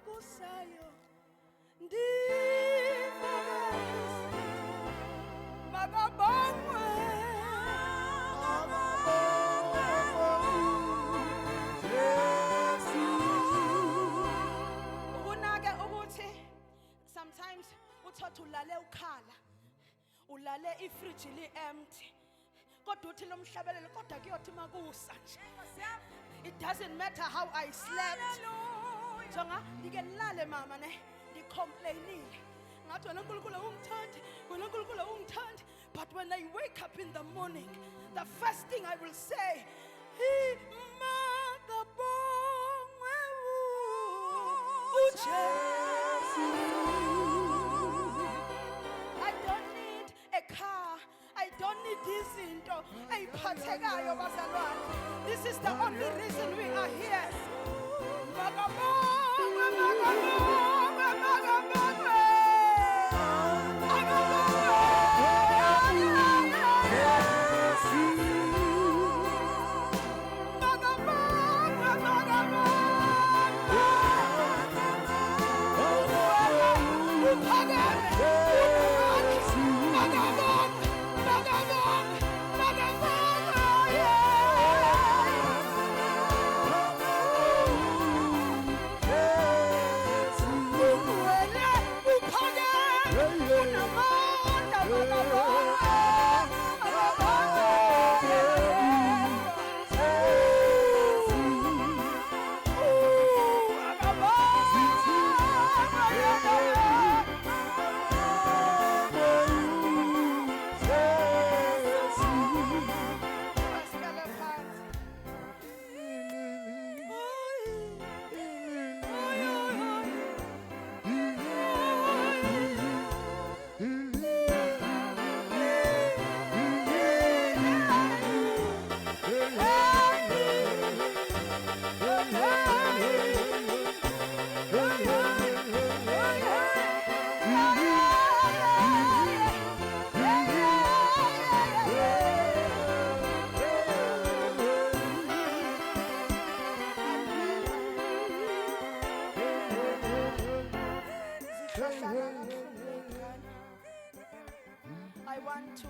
kusayo ndifakazi makabongwe ukunake ukuthi sometimes uthatha ulale ukhala ulale ifridge li-empty kodwa uthi lomhlabelelo kodwa kuyothi makusa nje it doesn't matter how I slept jonga ngike lale mama ne ngicomplainile ngathi wena uNkulunkulu ungithandi wena uNkulunkulu ungithandi but when I wake up in the morning the first thing I will say makabongwe uJesu. I don't need a car. I don't need izinto eziphathekayo bazalwane. This is the only reason we are here. Makabongwe makabongwe makabongwe. I want to